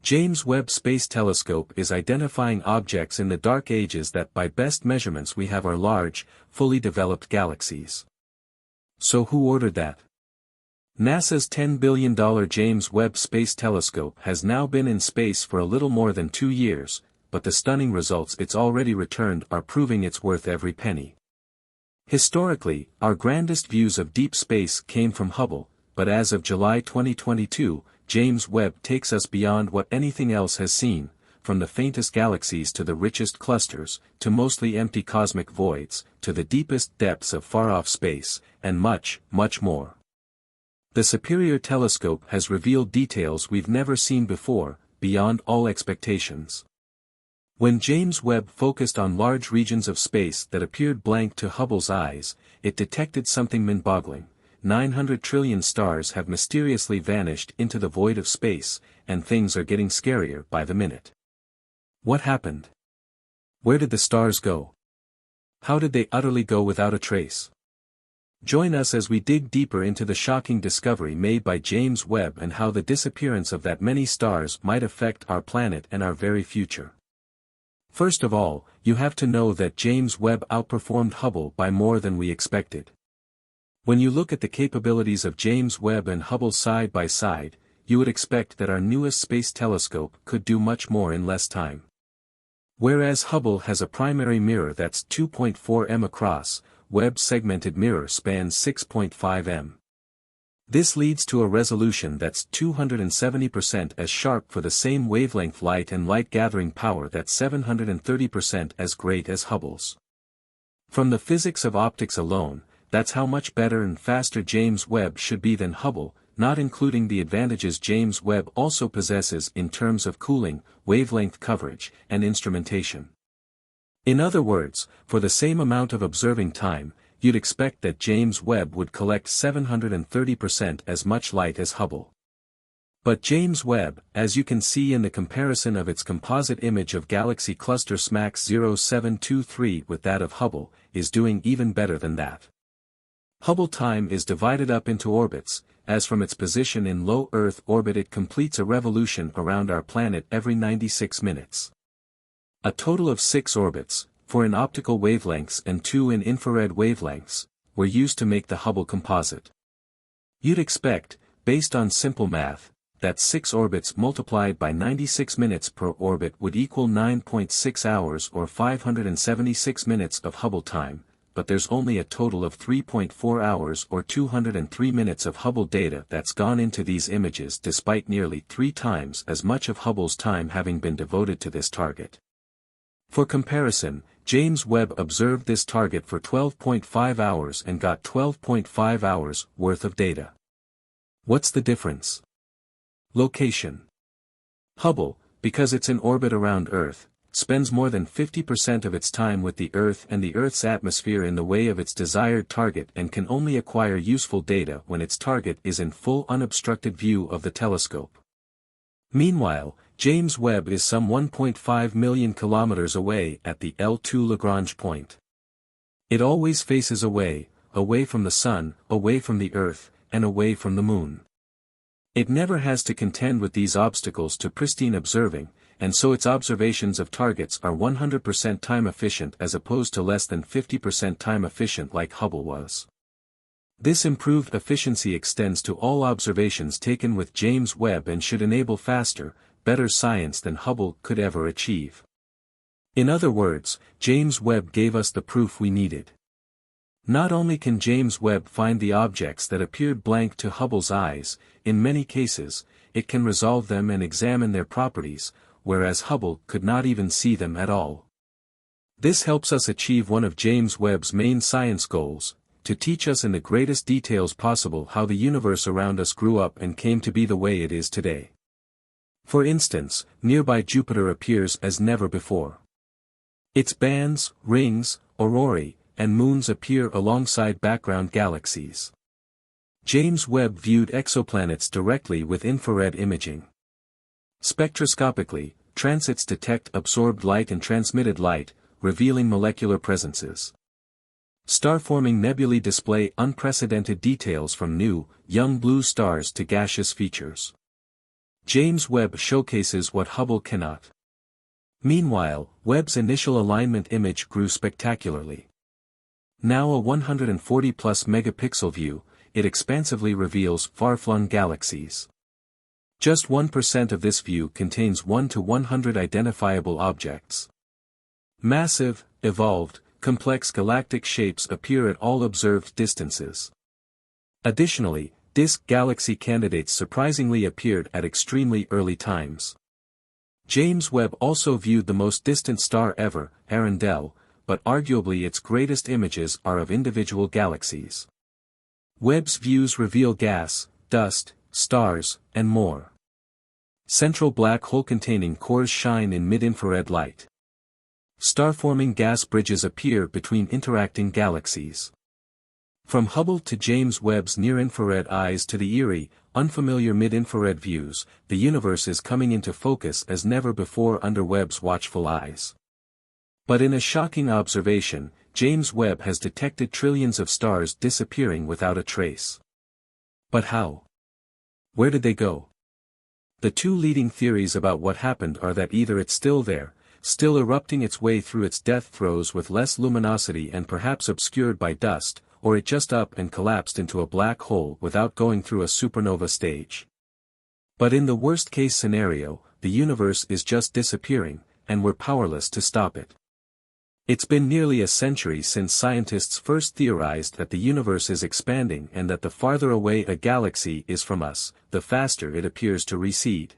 James Webb Space Telescope is identifying objects in the dark ages that by best measurements we have are large, fully developed galaxies. So who ordered that? NASA's $10 billion James Webb Space Telescope has now been in space for a little more than 2 years, but the stunning results it's already returned are proving it's worth every penny. Historically, our grandest views of deep space came from Hubble, but as of July 2022, James Webb takes us beyond what anything else has seen, from the faintest galaxies to the richest clusters, to mostly empty cosmic voids, to the deepest depths of far-off space, and much, much more. The superior telescope has revealed details we've never seen before, beyond all expectations. When James Webb focused on large regions of space that appeared blank to Hubble's eyes, it detected something mind-boggling. 900 trillion stars have mysteriously vanished into the void of space, and things are getting scarier by the minute. What happened? Where did the stars go? How did they utterly go without a trace? Join us as we dig deeper into the shocking discovery made by James Webb and how the disappearance of that many stars might affect our planet and our very future. First of all, you have to know that James Webb outperformed Hubble by more than we expected. When you look at the capabilities of James Webb and Hubble side by side, you would expect that our newest space telescope could do much more in less time. Whereas Hubble has a primary mirror that's 2.4 m across, Webb's segmented mirror spans 6.5 m. This leads to a resolution that's 270% as sharp for the same wavelength light and light-gathering power that's 730% as great as Hubble's. From the physics of optics alone, that's how much better and faster James Webb should be than Hubble, not including the advantages James Webb also possesses in terms of cooling, wavelength coverage, and instrumentation. In other words, for the same amount of observing time, you'd expect that James Webb would collect 730% as much light as Hubble. But James Webb, as you can see in the comparison of its composite image of galaxy cluster SMACS 0723 with that of Hubble, is doing even better than that. Hubble time is divided up into orbits, as from its position in low Earth orbit it completes a revolution around our planet every 96 minutes. A total of 6 orbits, 4 in optical wavelengths and 2 in infrared wavelengths, were used to make the Hubble composite. You'd expect, based on simple math, that 6 orbits multiplied by 96 minutes per orbit would equal 9.6 hours or 576 minutes of Hubble time, but there's only a total of 3.4 hours or 203 minutes of Hubble data that's gone into these images despite nearly 3 times as much of Hubble's time having been devoted to this target. For comparison, James Webb observed this target for 12.5 hours and got 12.5 hours worth of data. What's the difference? Location. Hubble, because it's in orbit around Earth, spends more than 50% of its time with the Earth and the Earth's atmosphere in the way of its desired target and can only acquire useful data when its target is in full unobstructed view of the telescope. Meanwhile, James Webb is some 1.5 million kilometers away at the L2 Lagrange point. It always faces away from the Sun, away from the Earth, and away from the Moon. It never has to contend with these obstacles to pristine observing, and so its observations of targets are 100% time efficient as opposed to less than 50% time efficient like Hubble was. This improved efficiency extends to all observations taken with James Webb and should enable faster, better science than Hubble could ever achieve. In other words, James Webb gave us the proof we needed. Not only can James Webb find the objects that appeared blank to Hubble's eyes, in many cases, it can resolve them and examine their properties, whereas Hubble could not even see them at all. This helps us achieve one of James Webb's main science goals, to teach us in the greatest details possible how the universe around us grew up and came to be the way it is today. For instance, nearby Jupiter appears as never before. Its bands, rings, aurorae, and moons appear alongside background galaxies. James Webb viewed exoplanets directly with infrared imaging. Spectroscopically, transits detect absorbed light and transmitted light, revealing molecular presences. Star-forming nebulae display unprecedented details from new, young blue stars to gaseous features. James Webb showcases what Hubble cannot. Meanwhile, Webb's initial alignment image grew spectacularly. Now a 140-plus megapixel view, it expansively reveals far-flung galaxies. Just 1% of this view contains 1 to 100 identifiable objects. Massive, evolved, complex galactic shapes appear at all observed distances. Additionally, disk galaxy candidates surprisingly appeared at extremely early times. James Webb also viewed the most distant star ever, Arundel, but arguably its greatest images are of individual galaxies. Webb's views reveal gas, dust, stars, and more. Central black hole-containing cores shine in mid-infrared light. Star-forming gas bridges appear between interacting galaxies. From Hubble to James Webb's near-infrared eyes to the eerie, unfamiliar mid-infrared views, the universe is coming into focus as never before under Webb's watchful eyes. But in a shocking observation, James Webb has detected trillions of stars disappearing without a trace. But how? Where did they go? The two leading theories about what happened are that either it's still there, still erupting its way through its death throes with less luminosity and perhaps obscured by dust, or it just up and collapsed into a black hole without going through a supernova stage. But in the worst-case scenario, the universe is just disappearing, and we're powerless to stop it. It's been nearly a century since scientists first theorized that the universe is expanding and that the farther away a galaxy is from us, the faster it appears to recede.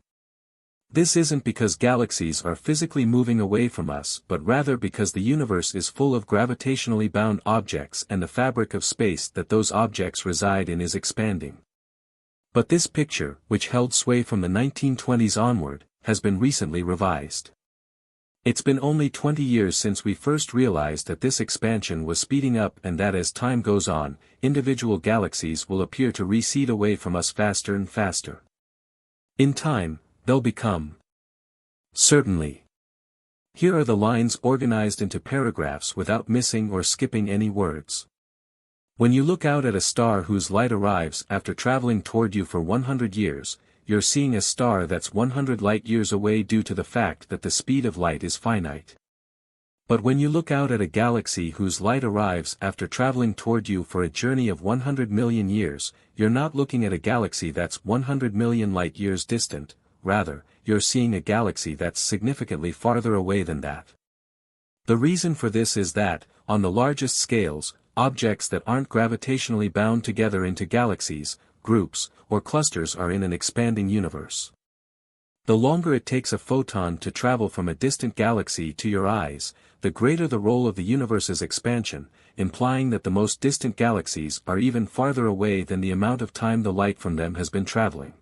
This isn't because galaxies are physically moving away from us but rather because the universe is full of gravitationally bound objects and the fabric of space that those objects reside in is expanding. But this picture, which held sway from the 1920s onward, has been recently revised. It's been only 20 years since we first realized that this expansion was speeding up and that as time goes on, individual galaxies will appear to recede away from us faster and faster. In time, they'll become. Certainly. Here are the lines organized into paragraphs without missing or skipping any words. When you look out at a star whose light arrives after traveling toward you for 100 years, you're seeing a star that's 100 light-years away due to the fact that the speed of light is finite. But when you look out at a galaxy whose light arrives after traveling toward you for a journey of 100 million years, you're not looking at a galaxy that's 100 million light-years distant, rather, you're seeing a galaxy that's significantly farther away than that. The reason for this is that, on the largest scales, objects that aren't gravitationally bound together into galaxies, groups, or clusters are in an expanding universe. The longer it takes a photon to travel from a distant galaxy to your eyes, the greater the role of the universe's expansion, implying that the most distant galaxies are even farther away than the amount of time the light from them has been traveling.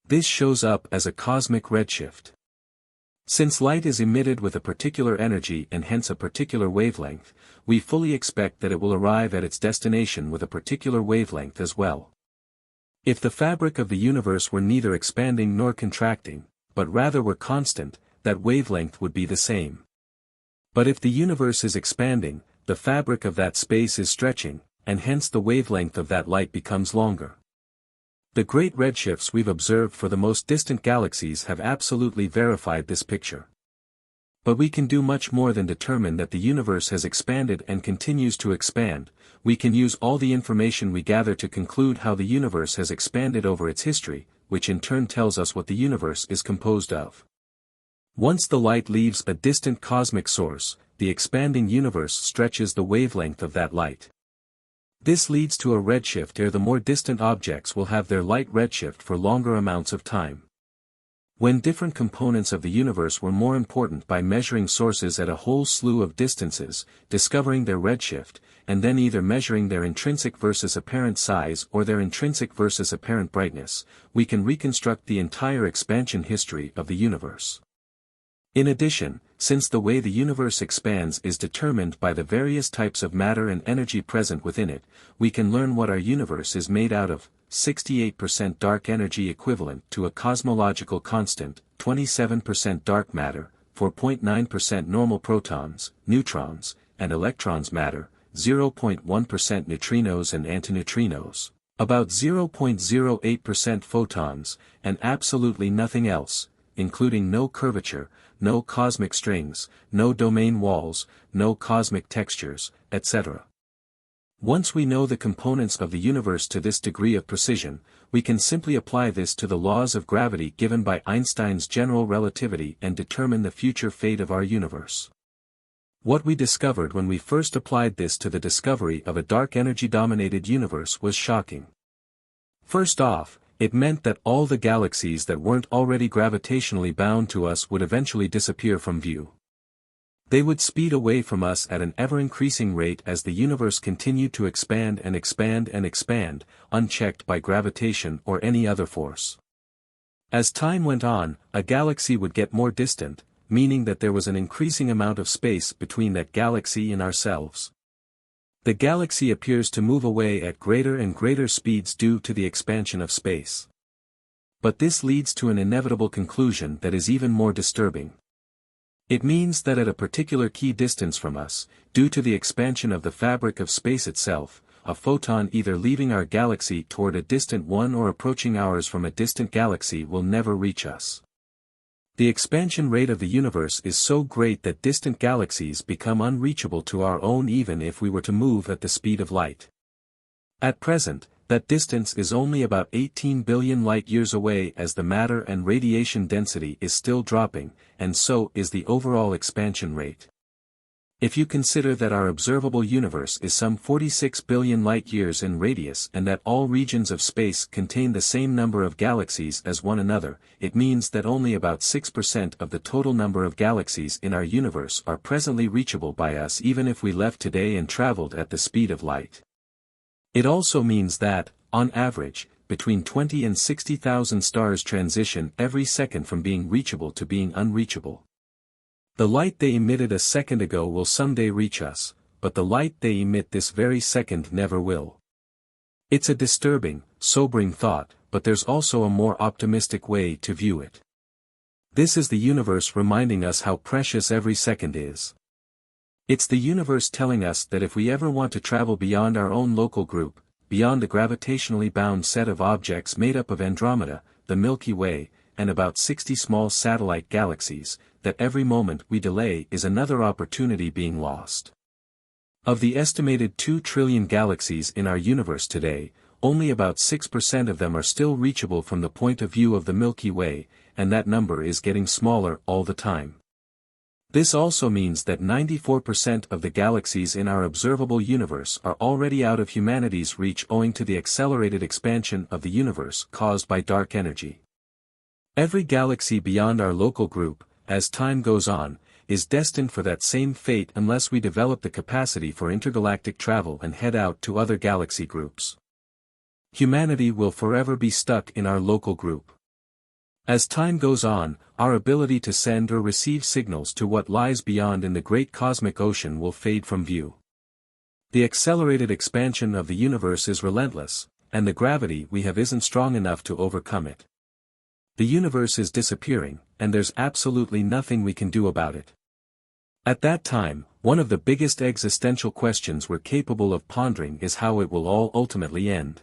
This shows up as a cosmic redshift. Since light is emitted with a particular energy and hence a particular wavelength, we fully expect that it will arrive at its destination with a particular wavelength as well. If the fabric of the universe were neither expanding nor contracting, but rather were constant, that wavelength would be the same. But if the universe is expanding, the fabric of that space is stretching, and hence the wavelength of that light becomes longer. The great redshifts we've observed for the most distant galaxies have absolutely verified this picture. But we can do much more than determine that the universe has expanded and continues to expand. We can use all the information we gather to conclude how the universe has expanded over its history, which in turn tells us what the universe is composed of. Once the light leaves a distant cosmic source, the expanding universe stretches the wavelength of that light. This leads to a redshift where the more distant objects will have their light redshift for longer amounts of time. When different components of the universe were more important by measuring sources at a whole slew of distances, discovering their redshift, and then either measuring their intrinsic versus apparent size or their intrinsic versus apparent brightness, we can reconstruct the entire expansion history of the universe. In addition, since the way the universe expands is determined by the various types of matter and energy present within it, we can learn what our universe is made out of: 68% dark energy equivalent to a cosmological constant, 27% dark matter, 4.9% normal protons, neutrons, and electrons matter, 0.1% neutrinos and antineutrinos, About 0.08% photons, and absolutely nothing else, including no curvature, no cosmic strings, no domain walls, no cosmic textures, etc. Once we know the components of the universe to this degree of precision, we can simply apply this to the laws of gravity given by Einstein's general relativity and determine the future fate of our universe. What we discovered when we first applied this to the discovery of a dark energy-dominated universe was shocking. First off, it meant that all the galaxies that weren't already gravitationally bound to us would eventually disappear from view. They would speed away from us at an ever-increasing rate as the universe continued to expand and expand and expand, unchecked by gravitation or any other force. As time went on, a galaxy would get more distant, meaning that there was an increasing amount of space between that galaxy and ourselves. The galaxy appears to move away at greater and greater speeds due to the expansion of space. But this leads to an inevitable conclusion that is even more disturbing. It means that at a particular key distance from us, due to the expansion of the fabric of space itself, a photon either leaving our galaxy toward a distant one or approaching ours from a distant galaxy will never reach us. The expansion rate of the universe is so great that distant galaxies become unreachable to our own even if we were to move at the speed of light. At present, that distance is only about 18 billion light-years away as the matter and radiation density is still dropping, and so is the overall expansion rate. If you consider that our observable universe is some 46 billion light-years in radius and that all regions of space contain the same number of galaxies as one another, it means that only about 6% of the total number of galaxies in our universe are presently reachable by us even if we left today and traveled at the speed of light. It also means that, on average, between 20 and 60,000 stars transition every second from being reachable to being unreachable. The light they emitted a second ago will someday reach us, but the light they emit this very second never will. It's a disturbing, sobering thought, but there's also a more optimistic way to view it. This is the universe reminding us how precious every second is. It's the universe telling us that if we ever want to travel beyond our own local group, beyond the gravitationally bound set of objects made up of Andromeda, the Milky Way, and about 60 small satellite galaxies, that every moment we delay is another opportunity being lost. Of the estimated 2 trillion galaxies in our universe today, only about 6% of them are still reachable from the point of view of the Milky Way, and that number is getting smaller all the time. This also means that 94% of the galaxies in our observable universe are already out of humanity's reach owing to the accelerated expansion of the universe caused by dark energy. Every galaxy beyond our local group, as time goes on, is destined for that same fate unless we develop the capacity for intergalactic travel and head out to other galaxy groups. Humanity will forever be stuck in our local group. As time goes on, our ability to send or receive signals to what lies beyond in the great cosmic ocean will fade from view. The accelerated expansion of the universe is relentless, and the gravity we have isn't strong enough to overcome it. The universe is disappearing, and there's absolutely nothing we can do about it. At that time, one of the biggest existential questions we're capable of pondering is how it will all ultimately end.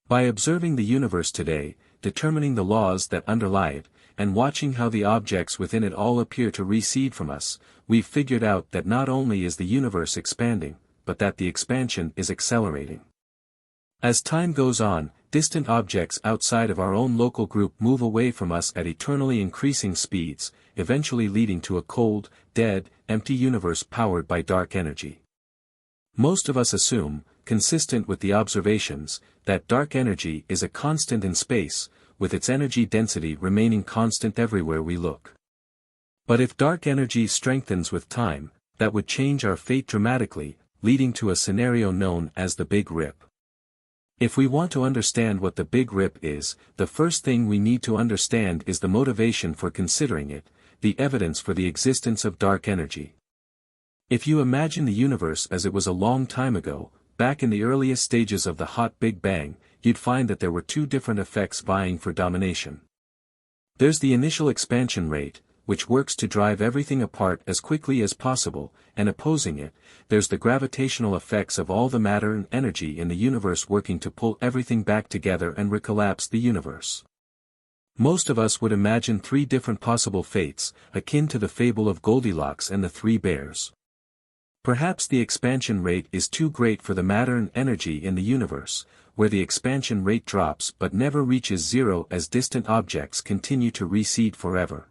By observing the universe today, determining the laws that underlie it, and watching how the objects within it all appear to recede from us, we've figured out that not only is the universe expanding, but that the expansion is accelerating. As time goes on, distant objects outside of our own local group move away from us at eternally increasing speeds, eventually leading to a cold, dead, empty universe powered by dark energy. Most of us assume, consistent with the observations, that dark energy is a constant in space, with its energy density remaining constant everywhere we look. But if dark energy strengthens with time, that would change our fate dramatically, leading to a scenario known as the Big Rip. If we want to understand what the Big Rip is, the first thing we need to understand is the motivation for considering it, the evidence for the existence of dark energy. If you imagine the universe as it was a long time ago, back in the earliest stages of the hot Big Bang, you'd find that there were 2 different effects vying for domination. There's the initial expansion rate, which works to drive everything apart as quickly as possible, and opposing it, there's the gravitational effects of all the matter and energy in the universe working to pull everything back together and recollapse the universe. Most of us would imagine three different possible fates, akin to the fable of Goldilocks and the Three Bears. Perhaps the expansion rate is too great for the matter and energy in the universe, where the expansion rate drops but never reaches zero as distant objects continue to recede forever.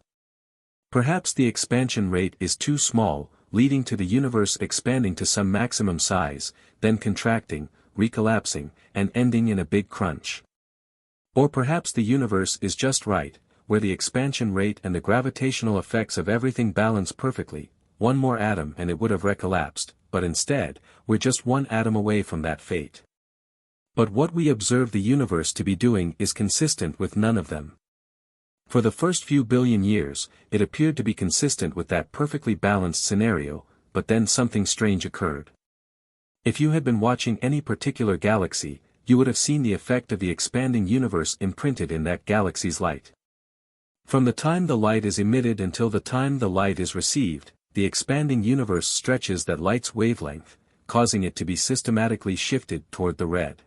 Perhaps the expansion rate is too small, leading to the universe expanding to some maximum size, then contracting, recollapsing, and ending in a big crunch. Or perhaps the universe is just right, where the expansion rate and the gravitational effects of everything balance perfectly, one more atom and it would have recollapsed, but instead, we're just one atom away from that fate. But what we observe the universe to be doing is consistent with none of them. For the first few billion years, it appeared to be consistent with that perfectly balanced scenario, but then something strange occurred. If you had been watching any particular galaxy, you would have seen the effect of the expanding universe imprinted in that galaxy's light. From the time the light is emitted until the time the light is received, the expanding universe stretches that light's wavelength, causing it to be systematically shifted toward the red.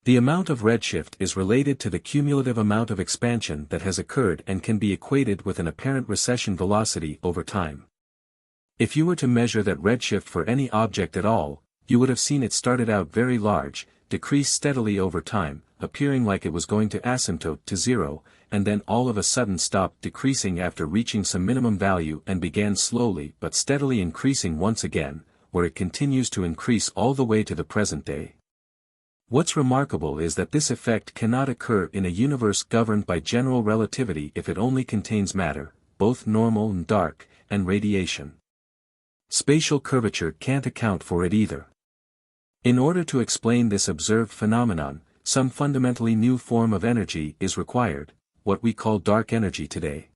The amount of redshift is related to the cumulative amount of expansion that has occurred and can be equated with an apparent recession velocity over time. If you were to measure that redshift for any object at all, you would have seen it started out very large, decrease steadily over time, appearing like it was going to asymptote to zero, and then all of a sudden stopped decreasing after reaching some minimum value and began slowly but steadily increasing once again, where it continues to increase all the way to the present day. What's remarkable is that this effect cannot occur in a universe governed by general relativity if it only contains matter, both normal and dark, and radiation. Spatial curvature can't account for it either. In order to explain this observed phenomenon, some fundamentally new form of energy is required, what we call dark energy today.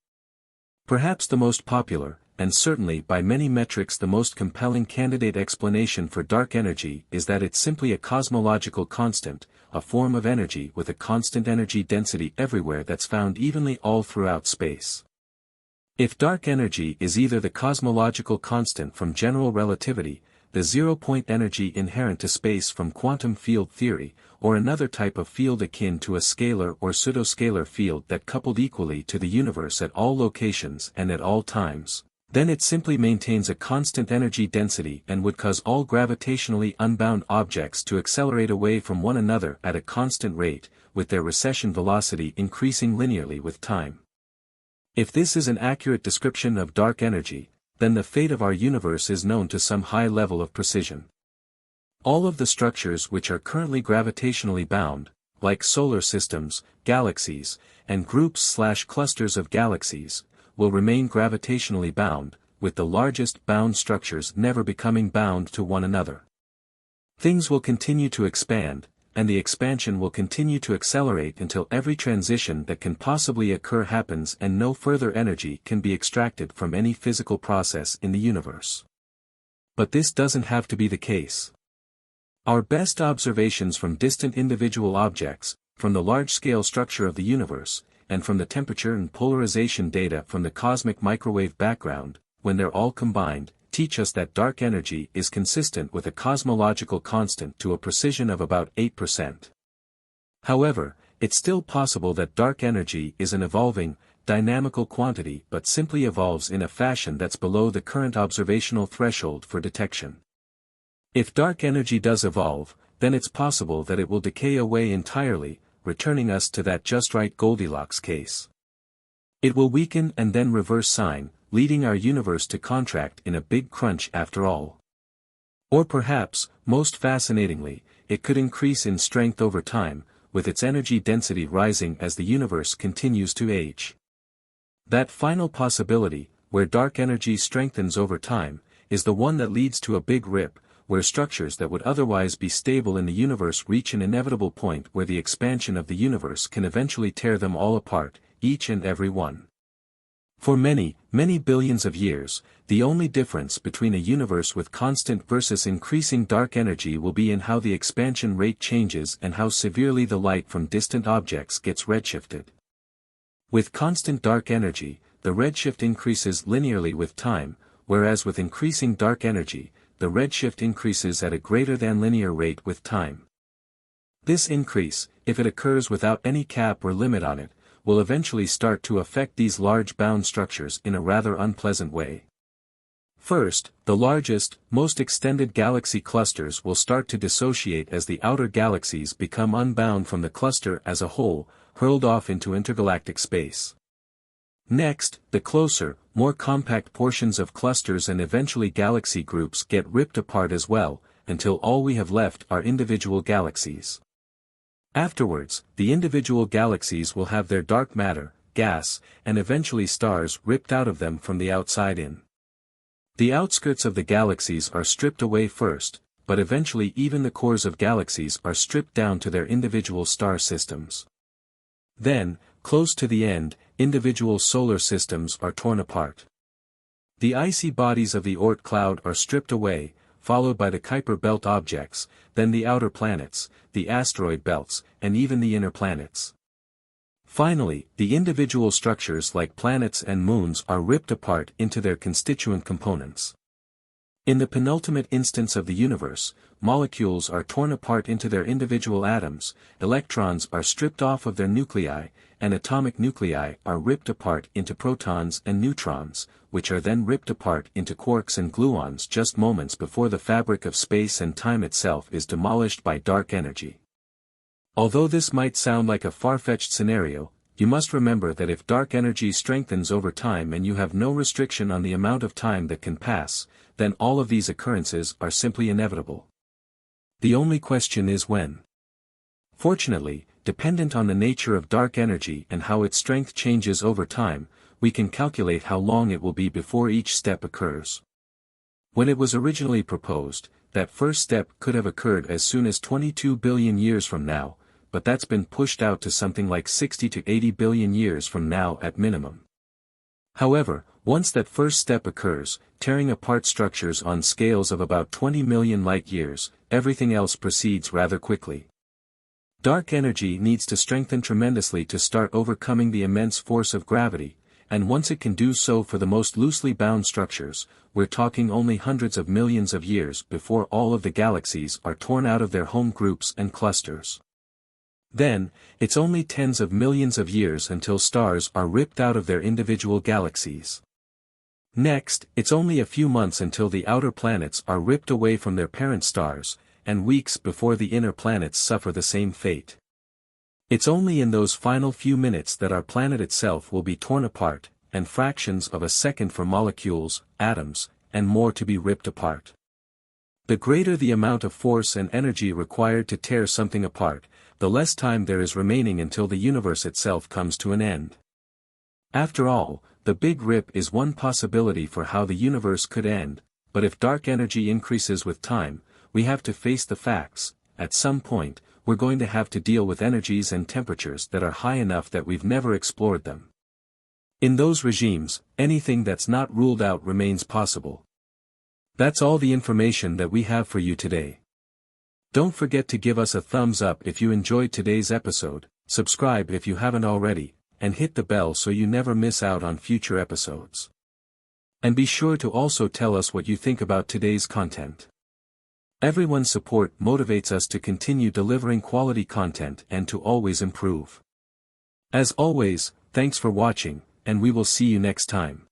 Perhaps the most popular, and certainly by many metrics the most compelling candidate explanation for dark energy is that it's simply a cosmological constant, a form of energy with a constant energy density everywhere that's found evenly all throughout space. If dark energy is either the cosmological constant from general relativity, the zero-point energy inherent to space from quantum field theory, or another type of field akin to a scalar or pseudoscalar field that coupled equally to the universe at all locations and at all times, then it simply maintains a constant energy density and would cause all gravitationally unbound objects to accelerate away from one another at a constant rate, with their recession velocity increasing linearly with time. If this is an accurate description of dark energy, then the fate of our universe is known to some high level of precision. All of the structures which are currently gravitationally bound, like solar systems, galaxies, and groups/clusters of galaxies, will remain gravitationally bound, with the largest bound structures never becoming bound to one another. Things will continue to expand, and the expansion will continue to accelerate until every transition that can possibly occur happens and no further energy can be extracted from any physical process in the universe. But this doesn't have to be the case. Our best observations from distant individual objects, from the large-scale structure of the universe, and from the temperature and polarization data from the cosmic microwave background, when they're all combined, teach us that dark energy is consistent with a cosmological constant to a precision of about 8%. However, it's still possible that dark energy is an evolving, dynamical quantity but simply evolves in a fashion that's below the current observational threshold for detection. If dark energy does evolve, then it's possible that it will decay away entirely, returning us to that just right Goldilocks case. It will weaken and then reverse sign, leading our universe to contract in a big crunch after all. Or perhaps, most fascinatingly, it could increase in strength over time, with its energy density rising as the universe continues to age. That final possibility, where dark energy strengthens over time, is the one that leads to a big rip, where structures that would otherwise be stable in the universe reach an inevitable point where the expansion of the universe can eventually tear them all apart, each and every one. For many, many billions of years, the only difference between a universe with constant versus increasing dark energy will be in how the expansion rate changes and how severely the light from distant objects gets redshifted. With constant dark energy, the redshift increases linearly with time, whereas with increasing dark energy, the redshift increases at a greater than linear rate with time. This increase, if it occurs without any cap or limit on it, will eventually start to affect these large bound structures in a rather unpleasant way. First, the largest, most extended galaxy clusters will start to dissociate as the outer galaxies become unbound from the cluster as a whole, hurled off into intergalactic space. Next, the closer, more compact portions of clusters and eventually galaxy groups get ripped apart as well, until all we have left are individual galaxies. Afterwards, the individual galaxies will have their dark matter, gas, and eventually stars ripped out of them from the outside in. The outskirts of the galaxies are stripped away first, but eventually even the cores of galaxies are stripped down to their individual star systems. Then, close to the end, individual solar systems are torn apart. The icy bodies of the Oort cloud are stripped away, followed by the Kuiper belt objects, then the outer planets, the asteroid belts, and even the inner planets. Finally, the individual structures like planets and moons are ripped apart into their constituent components. In the penultimate instance of the universe, molecules are torn apart into their individual atoms, electrons are stripped off of their nuclei, and atomic nuclei are ripped apart into protons and neutrons, which are then ripped apart into quarks and gluons just moments before the fabric of space and time itself is demolished by dark energy. Although this might sound like a far-fetched scenario, you must remember that if dark energy strengthens over time and you have no restriction on the amount of time that can pass, then all of these occurrences are simply inevitable. The only question is when. Fortunately, dependent on the nature of dark energy and how its strength changes over time, we can calculate how long it will be before each step occurs. When it was originally proposed, that first step could have occurred as soon as 22 billion years from now, but that's been pushed out to something like 60 to 80 billion years from now at minimum. However, once that first step occurs, tearing apart structures on scales of about 20 million light-years, everything else proceeds rather quickly. Dark energy needs to strengthen tremendously to start overcoming the immense force of gravity, and once it can do so for the most loosely bound structures, we're talking only hundreds of millions of years before all of the galaxies are torn out of their home groups and clusters. Then, it's only tens of millions of years until stars are ripped out of their individual galaxies. Next, it's only a few months until the outer planets are ripped away from their parent stars, and weeks before the inner planets suffer the same fate. It's only in those final few minutes that our planet itself will be torn apart, and fractions of a second for molecules, atoms, and more to be ripped apart. The greater the amount of force and energy required to tear something apart, the less time there is remaining until the universe itself comes to an end. After all, the Big Rip is one possibility for how the universe could end, but if dark energy increases with time, we have to face the facts. At some point, we're going to have to deal with energies and temperatures that are high enough that we've never explored them. In those regimes, anything that's not ruled out remains possible. That's all the information that we have for you today. Don't forget to give us a thumbs up if you enjoyed today's episode, subscribe if you haven't already, and hit the bell so you never miss out on future episodes. And be sure to also tell us what you think about today's content. Everyone's support motivates us to continue delivering quality content and to always improve. As always, thanks for watching, and we will see you next time.